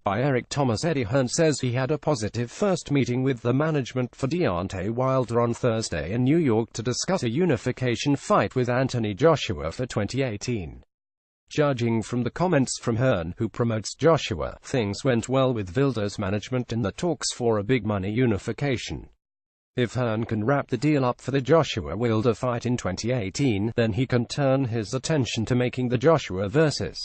by Eric Thomas. Eddie Hearn says he had a positive first meeting with the management for Deontay Wilder on Thursday in New York to discuss a unification fight with Anthony Joshua for 2018. Judging from the comments from Hearn, who promotes Joshua, things went well with Wilder's management in the talks for a big-money unification. If Hearn can wrap the deal up for the Joshua-Wilder fight in 2018, then he can turn his attention to making the Joshua vs.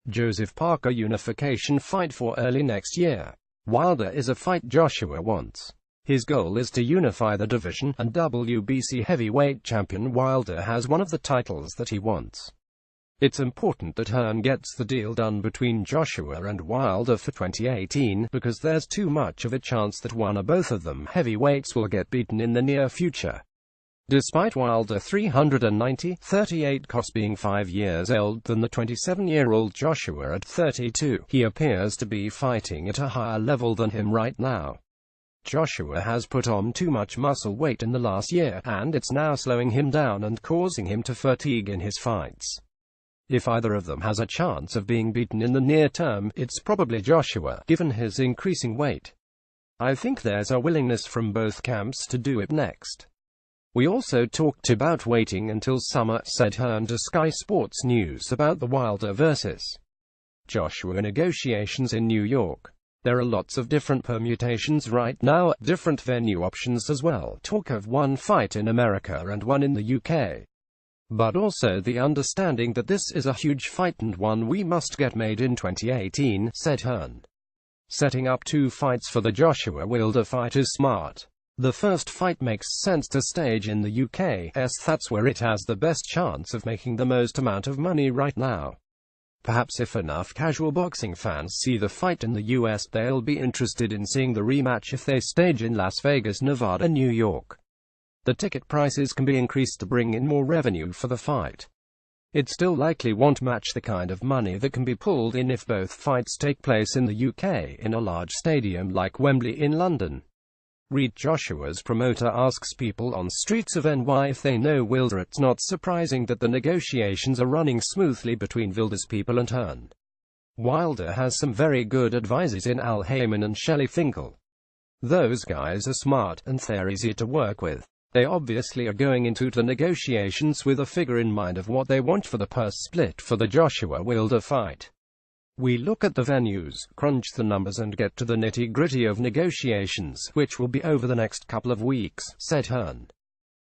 Joseph Parker unification fight for early next year. Wilder is a fight Joshua wants. His goal is to unify the division, and WBC heavyweight champion Wilder has one of the titles that he wants. It's important that Hearn gets the deal done between Joshua and Wilder for 2018, because there's too much of a chance that one or both of them heavyweights will get beaten in the near future. Despite Wilder 38 cost being 5 years older than the 27-year-old Joshua at 32, he appears to be fighting at a higher level than him right now. Joshua has put on too much muscle weight in the last year, and it's now slowing him down and causing him to fatigue in his fights. If either of them has a chance of being beaten in the near term, it's probably Joshua, given his increasing weight. I think there's a willingness from both camps to do it next. We also talked about waiting until summer, said Hearn to Sky Sports News about the Wilder vs. Joshua negotiations in New York. There are lots of different permutations right now, different venue options as well. Talk of one fight in America and one in the UK. But also the understanding that this is a huge fight and one we must get made in 2018, said Hearn. Setting up 2 fights for the Joshua-Wilder fight is smart. The first fight makes sense to stage in the UK, as that's where it has the best chance of making the most amount of money right now. Perhaps if enough casual boxing fans see the fight in the US, they'll be interested in seeing the rematch if they stage in Las Vegas, Nevada, New York. The ticket prices can be increased to bring in more revenue for the fight. It still likely won't match the kind of money that can be pulled in if both fights take place in the UK in a large stadium like Wembley in London. Reed, Joshua's promoter, asks people on streets of NY if they know Wilder. It's not surprising that the negotiations are running smoothly between Wilder's people and Hearn. Wilder has some very good advisors in Al Heyman and Shelley Finkel. Those guys are smart, and they're easy to work with. They obviously are going into the negotiations with a figure in mind of what they want for the purse split for the Joshua-Wilder fight. We look at the venues, crunch the numbers and get to the nitty-gritty of negotiations, which will be over the next couple of weeks, said Hearn.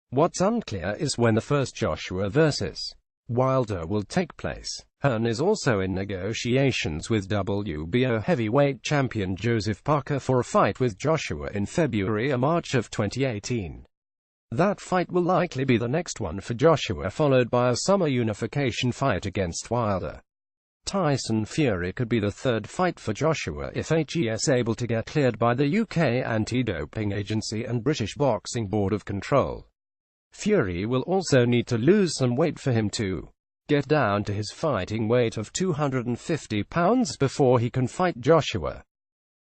What's unclear is when the first Joshua vs. Wilder will take place. Hearn is also in negotiations with WBO heavyweight champion Joseph Parker for a fight with Joshua in February or March of 2018. That fight will likely be the next one for Joshua, followed by a summer unification fight against Wilder. Tyson Fury could be the third fight for Joshua if he is able to get cleared by the UK Anti-Doping Agency and British Boxing Board of Control. Fury will also need to lose some weight for him to get down to his fighting weight of 250 pounds before he can fight Joshua.